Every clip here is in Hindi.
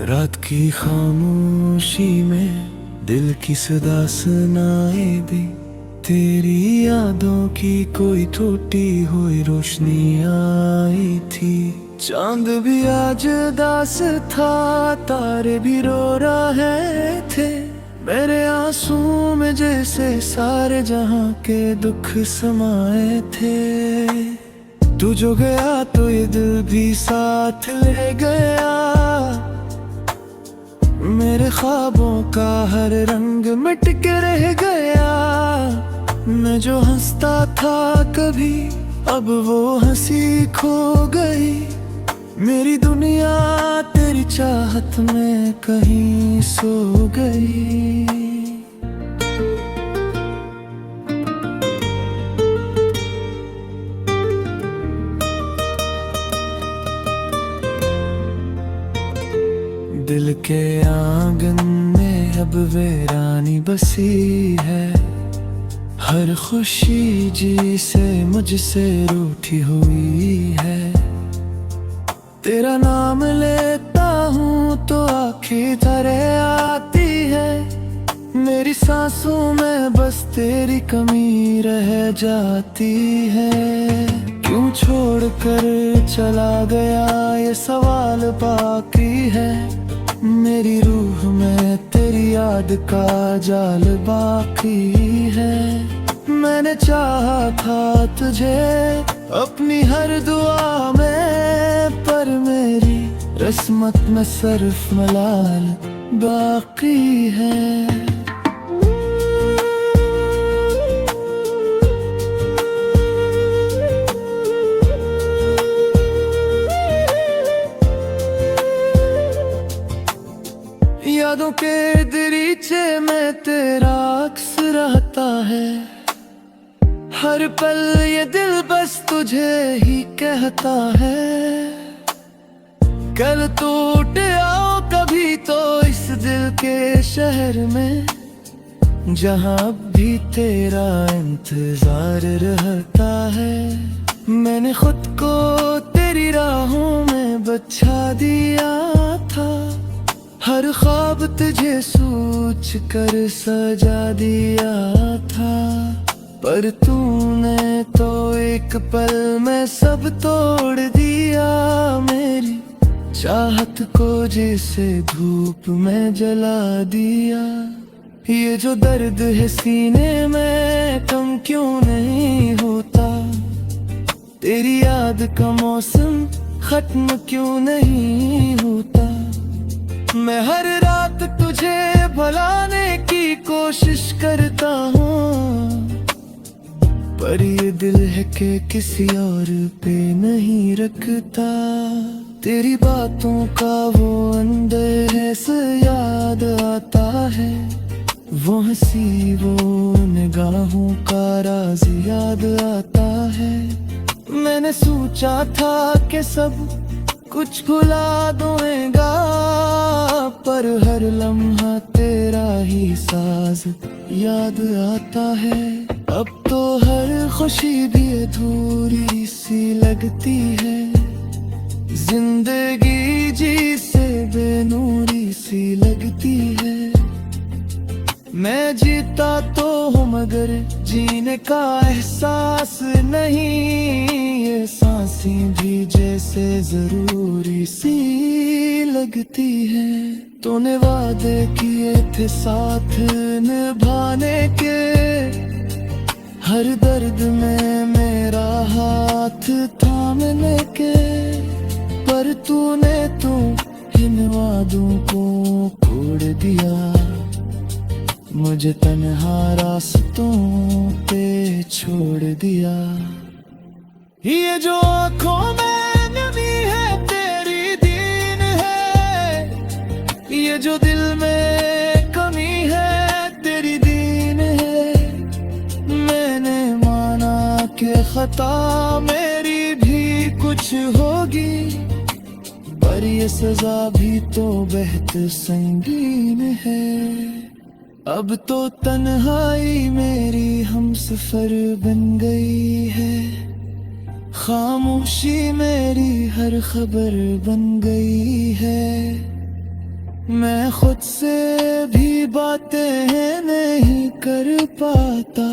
रात की खामोशी में दिल की सदा सुनाए भी, तेरी यादों की कोई टूटी हुई रोशनी आई थी। चांद भी आज उदास था, तारे भी रो रहे थे, मेरे आंसू में जैसे सारे जहां के दुख समाए थे। तू जो गया तो ये दिल भी साथ ले गया, मेरे ख्वाबों का हर रंग मिट के रह गया। मैं जो हंसता था कभी, अब वो हंसी खो गई, मेरी दुनिया तेरी चाहत में कहीं सो गई। दिल के आंगन में अब वीरानी बसी है, हर खुशी जी से मुझसे रूठी हुई है। तेरा नाम लेता हूँ तो आँखें झरे आती है, मेरी सांसों में बस तेरी कमी रह जाती है। क्यों छोड़ कर चला गया ये सवाल बाकी है, मेरी रूह में तेरी याद का जाल बाकी है। मैंने चाहा था तुझे अपनी हर दुआ में, पर मेरी रस्मत में सिर्फ मलाल बाकी है। यादों के दरीचे में तेरा अक्स रहता है, हर पल ये दिल बस तुझे ही कहता है। कल टूट आओ कभी तो इस दिल के शहर में, जहाँ अब भी तेरा इंतजार रहता है। मैंने खुद को तेरी राहों में बचा दिया था, हर ख्वाब तुझे सोच कर सजा दिया था, पर तूने तो एक पल में सब तोड़ दिया। मेरी चाहत को जैसे धूप में जला दिया। ये जो दर्द है सीने में कम क्यों नहीं होता, तेरी याद का मौसम खत्म क्यों नहीं होता। मैं हर रात तुझे भुलाने की कोशिश करता हूँ, पर ये दिल है कि किसी और पे नहीं रखता। तेरी बातों का वो अंदर ऐसे याद आता है, वो हंसी वो निगाहों का राज याद आता है। मैंने सोचा था कि सब कुछ भुला दूंगा, पर हर लम्हा तेरा ही साज याद आता है। अब तो हर खुशी भी अधूरी सी लगती है, जिंदगी जी से बेनूरी सी लगती है। मैं जीता तो हूँ मगर जीने का एहसास नहीं, ये सांसें भी जैसे जरूरी सी लगती है। तूने वादे किए थे साथ निभाने के, हर दर्द में मेरा हाथ थामने के, पर तूने तो इन वादों को तोड़ दिया, मुझे तन्हा रास्तों पे छोड़ दिया। ये जो आँखों में नमी है तेरी दीन है, ये जो दिल में कमी है तेरी दीन है। मैंने माना कि खता मेरी भी कुछ होगी, पर ये सजा भी तो बेहद संगीन है। अब तो तन्हाई मेरी हमसफर बन गई है, खामोशी मेरी हर खबर बन गई है। मैं खुद से भी बातें नहीं कर पाता,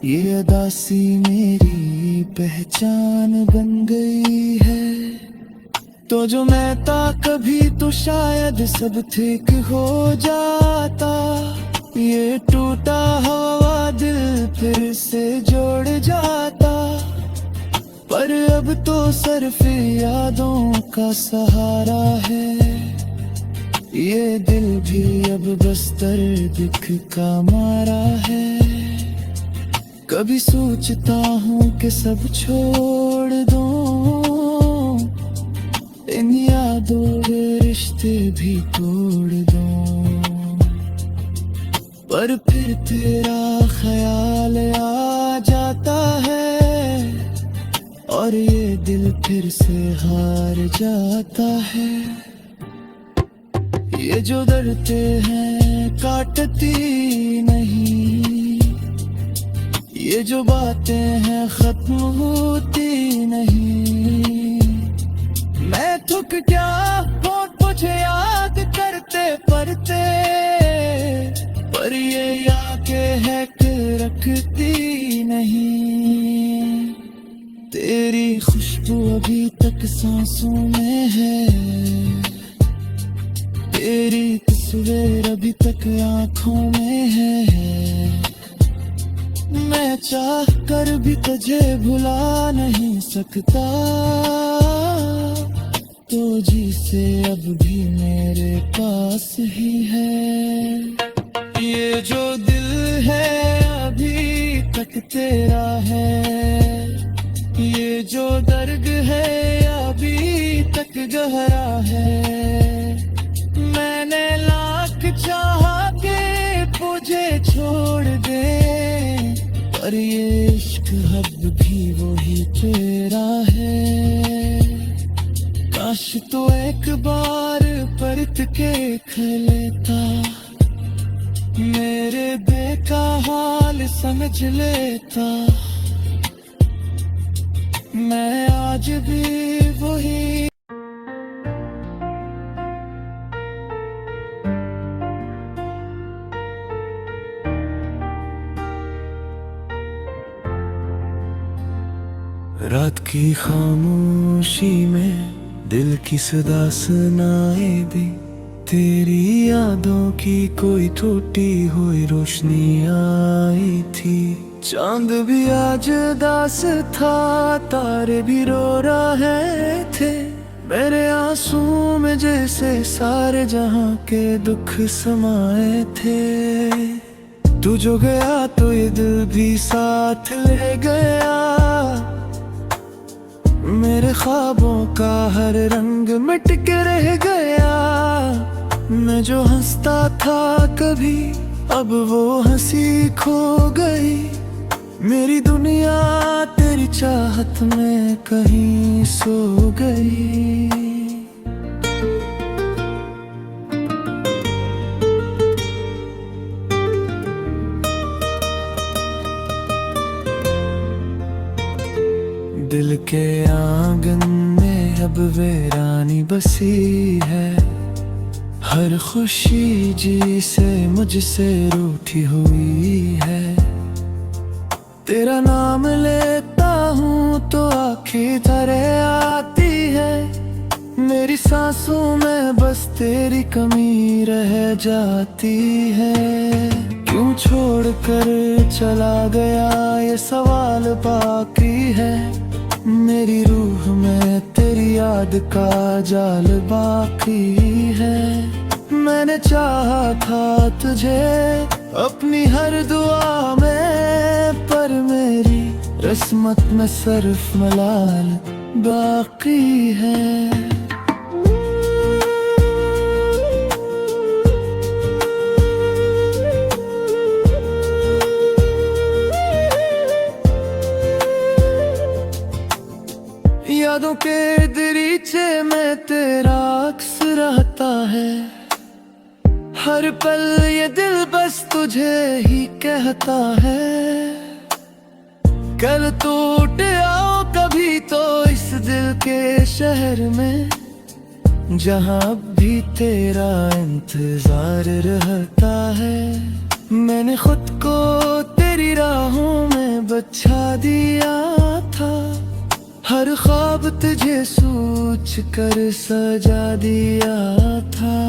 ये उदासी मेरी पहचान बन गई है। तो जो मैं था कभी तो शायद सब ठीक हो जाता, ये टूटा हुआ दिल फिर से जोड़ जाता। पर अब तो सिर्फ यादों का सहारा है, ये दिल भी अब बस दर्द का मारा है। कभी सोचता हूँ कि सब छोड़ दूँ, इन यादों के रिश्ते भी तोड़ दूँ, पर फिर तेरा ख्याल आ जाता है और ये दिल फिर से हार जाता है। ये जो डरते हैं काटती नहीं, ये जो बातें हैं खत्म होती नहीं। मैं थक क्या बहुत मुझे याद करते पड़ते, पर ये यादें है कि रखती नहीं। तेरी खुशबू अभी तक सांसों में है, तेरी तस्वीर अभी तक आंखों में है। मैं चाह कर भी तुझे भुला नहीं सकता, तो जी से अब भी मेरे पास ही है। ये जो दिल है अभी तक तेरा है, ये जो दर्द है अभी तक गहरा है। मैंने लाख चाहा के मुझे छोड़ दे, पर ये इश्क अब भी वही तेरा है। काश तो एक बार परत के लेता, मेरे बेका हाल समझ लेता। मैं आज भी वही रात की खामोशी में दिल की सदा सुनाई दी, तेरी यादों की कोई टूटी हुई रोशनी आई थी। चांद भी आज उदास था, तारे भी रो रहे थे, मेरे आंसू में जैसे सारे जहां के दुख समाए थे। तू जो गया तो ये दिल भी साथ ले गया, मेरे ख्वाबों का हर रंग मिट के रह गया। मैं जो हंसता था कभी अब वो हंसी खो गई, मेरी दुनिया तेरी चाहत में कहीं सो गई। दिल के आंगन में अब वीरानी बसी है, हर खुशी जी से मुझसे रूठी हुई है। तेरा नाम लेता हूँ तो आँखें तरह आती है, मेरी सांसों में बस तेरी कमी रह जाती है। क्यों छोड़ कर चला गया ये सवाल बाकी है, मेरी रूह में तेरी याद का जाल बाकी है। मैंने चाहा था तुझे अपनी हर दुआ में, पर मेरी किस्मत में सिर्फ मलाल बाकी है। यादों के दरीचे में तेरा अक्स रहता है, हर पल ये दिल बस तुझे ही कहता है। कल टूट आओ कभी तो इस दिल के शहर में, जहाँ अब भी तेरा इंतजार रहता है। मैंने खुद को तेरी राहों में बचा दिया था, हर ख्वाब तुझे सोच कर सजा दिया था।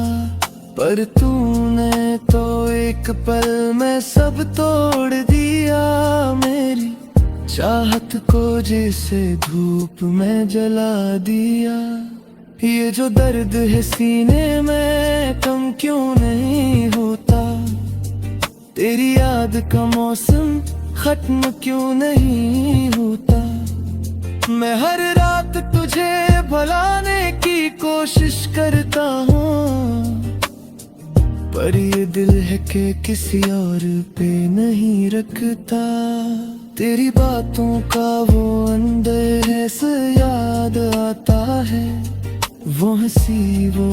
पर तूने तो एक पल में सब तोड़ दिया, मेरी चाहत को जैसे धूप में जला दिया। ये जो दर्द है सीने में कम क्यों नहीं होता, तेरी याद का मौसम खत्म क्यों नहीं होता। मैं हर रात तुझे भुलाने की कोशिश करता हूँ, पर ये दिल है कि किसी और पे नहीं रखता। तेरी बातों का वो अंदर ऐसे याद आता है, वो हंसी वो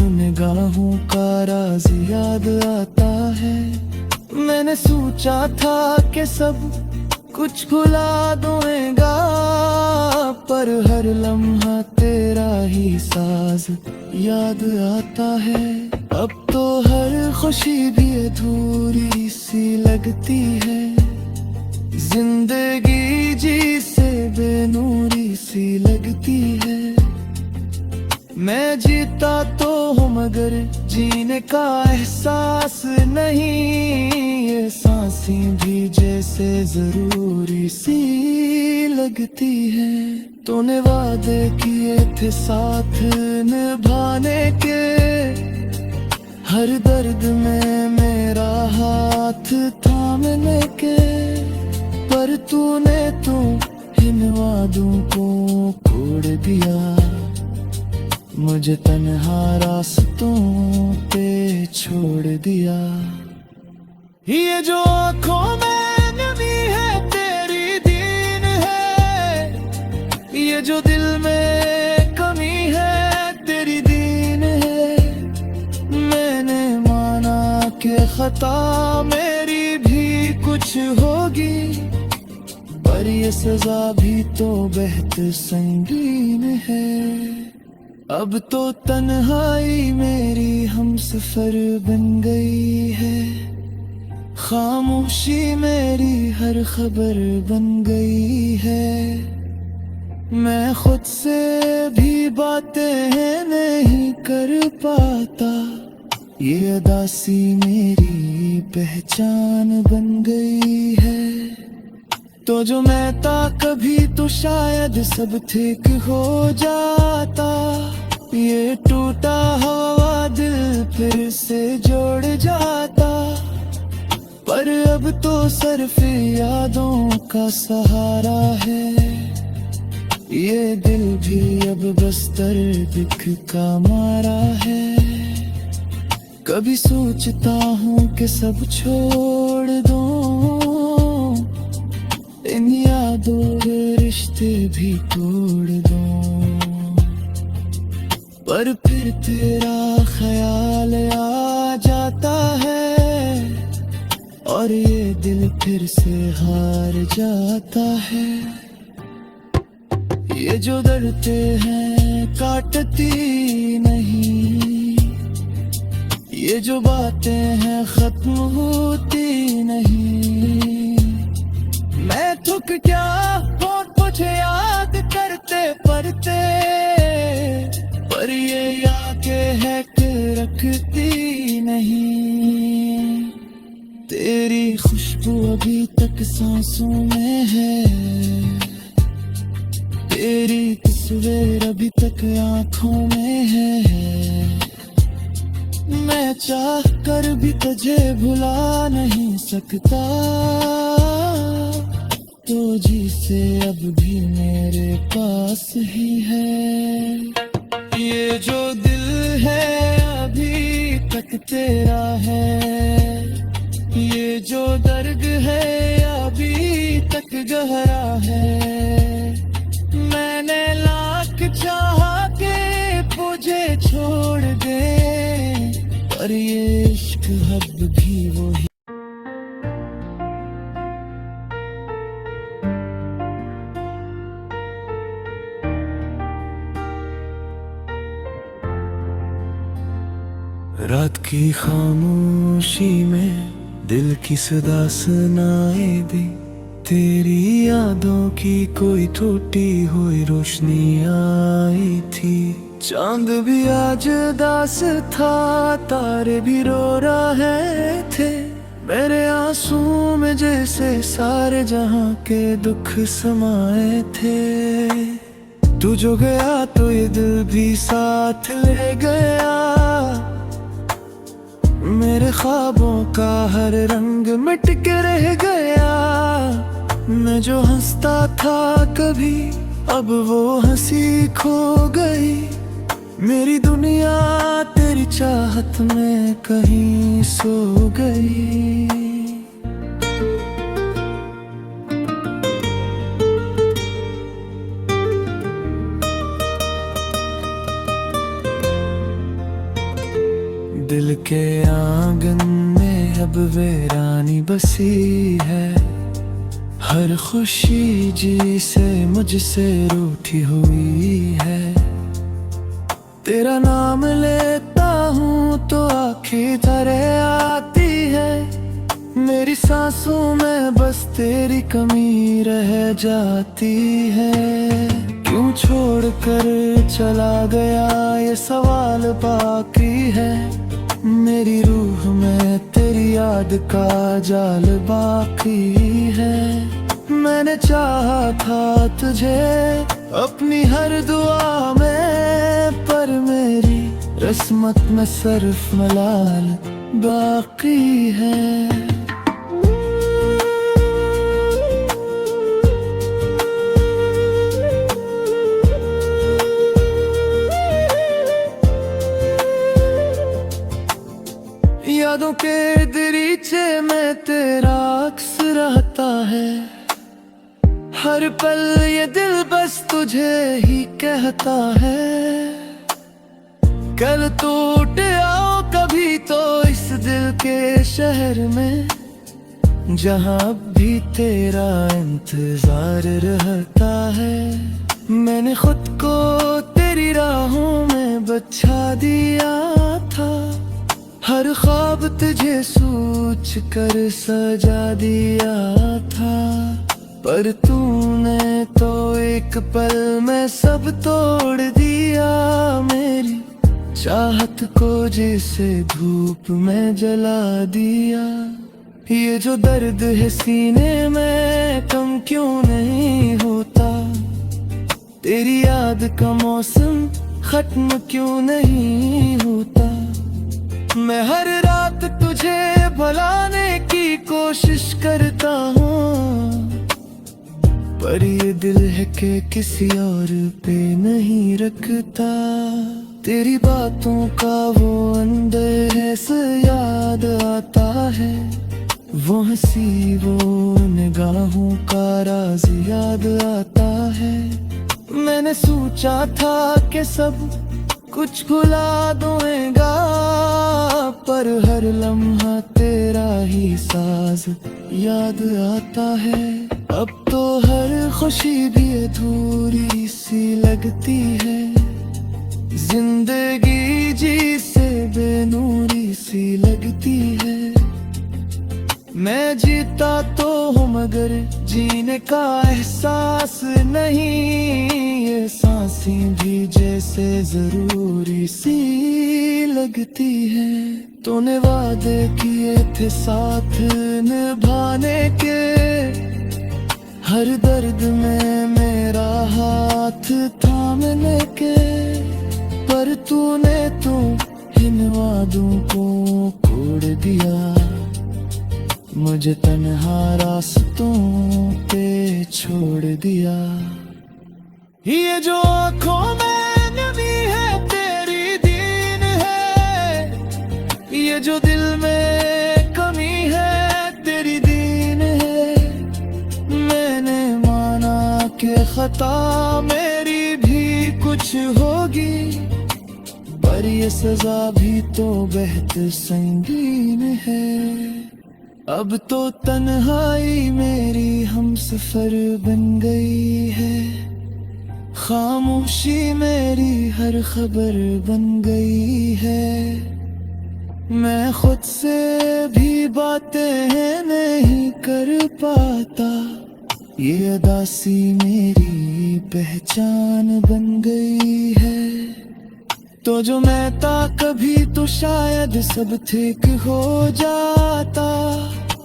निगाहों का राज याद आता है। मैंने सोचा था कि सब कुछ भुला दूंगा, पर हर लम्हा तेरा ही साज याद आता है। अब तो हर खुशी भी अधूरी सी लगती है, जिंदगी जी से बेनूरी सी लगती है। मैं जीता तो हूँ मगर जीने का एहसास नहीं, ये सांसें भी जैसे जरूरी सी लगती है। तूने वादे किए थे साथ निभाने के, हर दर्द में मेरा हाथ थामने के, पर तूने तो इन वादों को तोड़ दिया, मुझे तन्हा रास्तों पे छोड़ दिया। ये जो आँखों में नमी है तेरी दीन है, ये जो दिल में कमी है तेरी दीन है। मैंने माना कि खता मेरी भी कुछ होगी, पर ये सजा भी तो बेहद संगीन है। अब तो तन्हाई मेरी हमसफर बन गई है, खामोशी मेरी हर खबर बन गई है। मैं खुद से भी बातें नहीं कर पाता, ये अदासी मेरी पहचान बन गई है। तो जो मैं था कभी तो शायद सब ठीक हो जाता, ये टूटा हुआ दिल फिर से जोड़ जाता। पर अब तो सिर्फ यादों का सहारा है, ये दिल भी अब बस दर्द का मारा है। कभी सोचता हूँ कि सब छोड़ दूँ, इन यादों के रिश्ते भी तोड़ दूं, पर फिर तेरा ख्याल आ जाता है, और ये दिल फिर से हार जाता है। ये जो डरते हैं काटती नहीं, ये जो बातें हैं खत्म होती नहीं। मैं थक क्या और तुझे याद करते पड़ते, पर ये यादें है कि रखती नहीं। तेरी खुशबू अभी तक सांसों में है, तेरी तस्वीर अभी तक आंखों में है। मैं चाह कर भी तुझे भुला नहीं सकता, तो जी से अब भी मेरे पास ही है। ये जो दिल है अभी तक तेरा है, ये जो दर्द है अभी तक गहरा है। मैंने लाख चाहा के मुझे छोड़ दे, पर ये इश्क अब भी वही। की खामोशी में दिल की सदा सुनाई दी, तेरी यादों की कोई टूटी हुई रोशनी आई थी। चांद भी आज उदास था, तारे भी रो रहे थे, मेरे आंसू में जैसे सारे जहां के दुख समाए थे। तू जो गया तो ये दिल भी साथ ले गया, मेरे ख्वाबों का हर रंग मिट के रह गया। मैं जो हंसता था कभी, अब वो हंसी खो गई, मेरी दुनिया तेरी चाहत में कहीं सो गई। दिल के आंगन में अब वीरानी बसी है, हर खुशी जी से मुझसे रूठी हुई है। तेरा नाम लेता हूँ तो आँखें धरे आती है, मेरी सांसों में बस तेरी कमी रह जाती है। क्यों छोड़ कर चला गया ये सवाल बाकी है, मेरी रूह में तेरी याद का जाल बाकी है। मैंने चाहा था तुझे अपनी हर दुआ में, पर मेरी किस्मत में सिर्फ मलाल बाकी है। यादों के दरीचे में तेरा अक्स रहता है, हर पल ये दिल बस तुझे ही कहता है। कल टूट आओ कभी तो इस दिल के शहर में, जहाँ अब भी तेरा इंतजार रहता है। मैंने खुद को तेरी राहों में बचा दिया था, हर ख्वाब तुझे सोच कर सजा दिया था, पर तूने तो एक पल में सब तोड़ दिया। मेरी चाहत को जैसे धूप में जला दिया, ये जो दर्द है सीने में कम क्यों नहीं होता, तेरी याद का मौसम खत्म क्यों नहीं होता। मैं हर रात तुझे भुलाने की कोशिश करता हूँ, पर ये दिल है कि किसी और पे नहीं रखता। तेरी बातों का वो अंदर ऐसे याद आता है, वो हंसी वो निगाहों का राज याद आता है। मैंने सोचा था कि सब कुछ भुला दूंगा, पर हर लम्हा तेरा ही साज याद आता है। अब तो हर खुशी भी अधूरी सी लगती है, जिंदगी जी से बेनूरी सी लगती है। मैं जीता तो हूँ मगर जीने का एहसास नहीं, ये सांसें भी जैसे जरूरी सी लगती है। तूने वादे किए थे साथ निभाने के, हर दर्द में मेरा हाथ थामने के, पर तूने तो इन वादों को तोड़ दिया, मुझे तन्हा रास्तों पे छोड़ दिया। ये जो आँखों में नमी है तेरी दीन है, ये जो दिल में कमी है तेरी दीन है। मैंने माना कि खता मेरी भी कुछ होगी, पर ये सजा भी तो बेहद संगीन है। अब तो तन्हाई मेरी हमसफर बन गई है, खामोशी मेरी हर खबर बन गई है। मैं खुद से भी बातें नहीं कर पाता, ये उदासी मेरी पहचान बन गई है। तो जो मैं था कभी तो शायद सब ठीक हो जाता,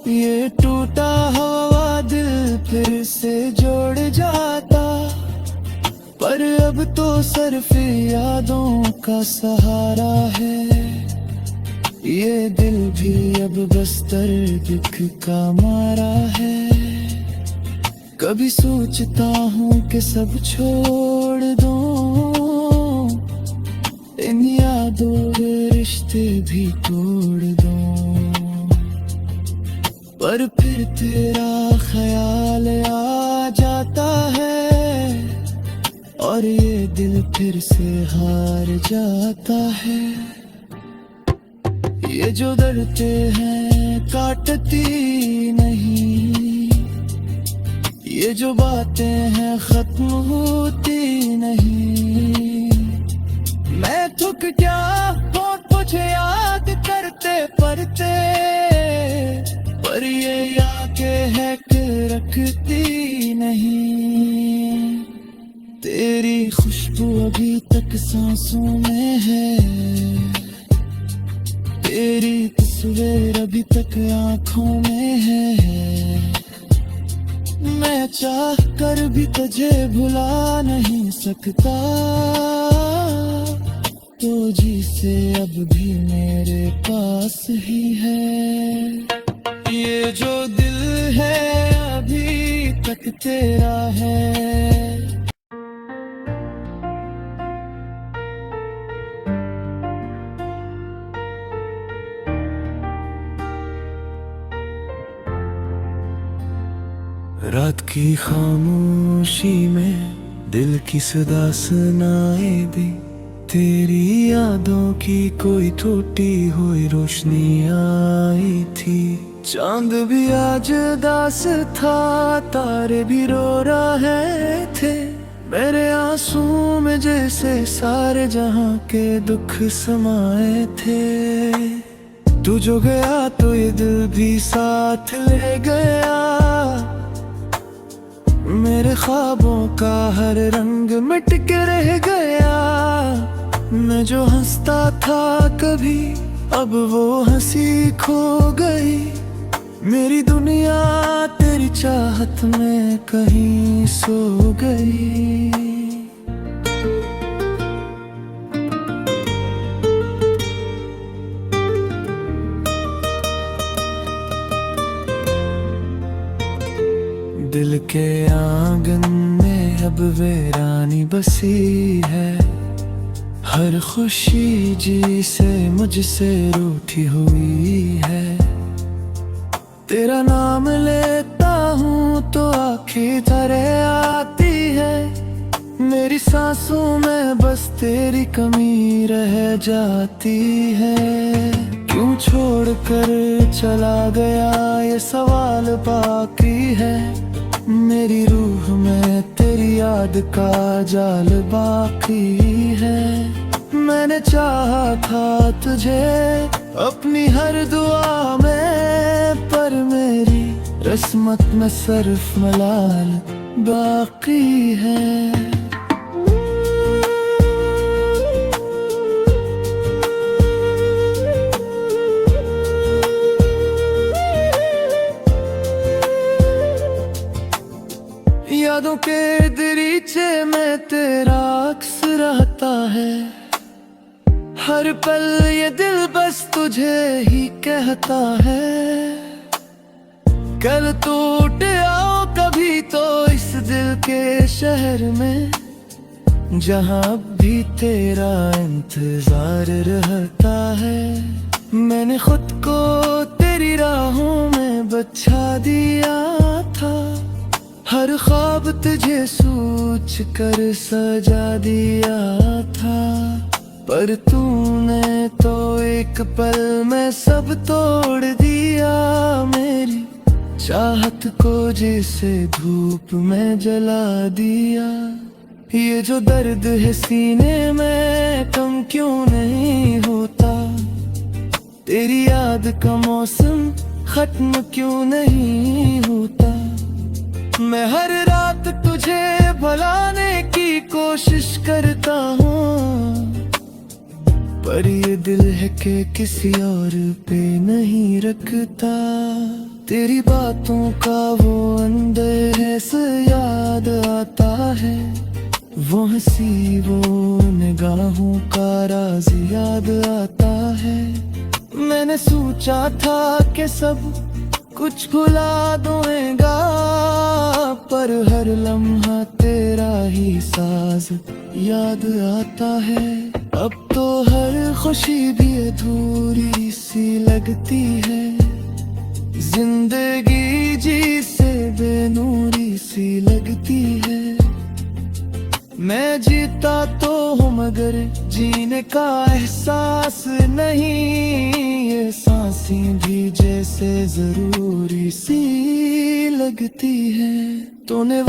ये टूटा हुआ दिल फिर से जोड़ जाता। पर अब तो सिर्फ यादों का सहारा है, ये दिल भी अब बस दर्द का मारा है। कभी सोचता हूँ कि सब छोड़ दूँ, इन यादों के रिश्ते भी तोड़ दूँ, पर फिर तेरा ख्याल आ जाता है और ये दिल फिर से हार जाता है। ये जो दर्दें हैं काटती नहीं, ये जो बातें हैं खत्म होती नहीं। मैं थक गया बहुत तुझे याद करते पड़ते, पर ये यादें है कि रखती नहीं। तेरी खुशबू अभी तक सांसों में है, तेरी तस्वीर अभी तक आंखों में है। मैं चाह कर भी तुझे भुला नहीं सकता, तो जी से अब भी मेरे पास ही है। ये जो दिल है अभी तक तेरा है। रात की खामोशी में दिल की सदा सुनाई दी, तेरी यादों की कोई टूटी हुई रोशनी आई थी। चांद भी आज उदास था, तारे भी रो रहे थे, मेरे आंसू में जैसे सारे जहां के दुख समाए थे। तू जो गया तो ये दिल भी साथ ले गया, मेरे ख्वाबों का हर रंग मिट के रह गया। मैं जो हंसता था कभी अब वो हंसी खो गई, मेरी दुनिया तेरी चाहत में कहीं सो गई। दिल के आंगन में अब वीरानी बसी है, हर खुशी जी से मुझसे रूठी हुई है। तेरा नाम लेता हूँ तो आँखें तरे आती है, मेरी सांसों में बस तेरी कमी रह जाती है। क्यों छोड़ कर चला गया ये सवाल बाकी है, मेरी रूह में तेरी याद का जाल बाकी है। मैंने चाहा था तुझे अपनी हर दुआ में, पर मेरी किस्मत में सिर्फ मलाल बाकी है। यादों के दरीचे में तेरा अक्स रहता है, हर पल ये दिल बस तुझे ही कहता है। कल टूट आओ कभी तो इस दिल के शहर में, जहाँ अब भी तेरा इंतजार रहता है। मैंने खुद को तेरी राहों में बचा दिया था, हर ख्वाब तुझे सोच कर सजा दिया था। पर तूने तो एक पल में सब तोड़ दिया, मेरी चाहत को जैसे धूप में जला दिया। ये जो दर्द है सीने में कम क्यों नहीं होता, तेरी याद का मौसम खत्म क्यों नहीं होता। मैं हर रात तुझे भुलाने की कोशिश करता हूँ, पर ये दिल है कि किसी और पे नहीं रखता। तेरी बातों का वो अंदर है से याद आता है, वो हंसी वो निगाहों का राज याद आता है। मैंने सोचा था कि सब कुछ भुला दूंगा, पर हर लम्हा तेरा ही साज याद आता है। अब तो हर खुशी भी अधूरी सी लगती है, जिंदगी जी से बेनूरी सी लगती है। मैं जीता तो हूँ मगर जीने का एहसास नहीं, ये सांसें भी जैसे जरूरी सी लगती है। तूने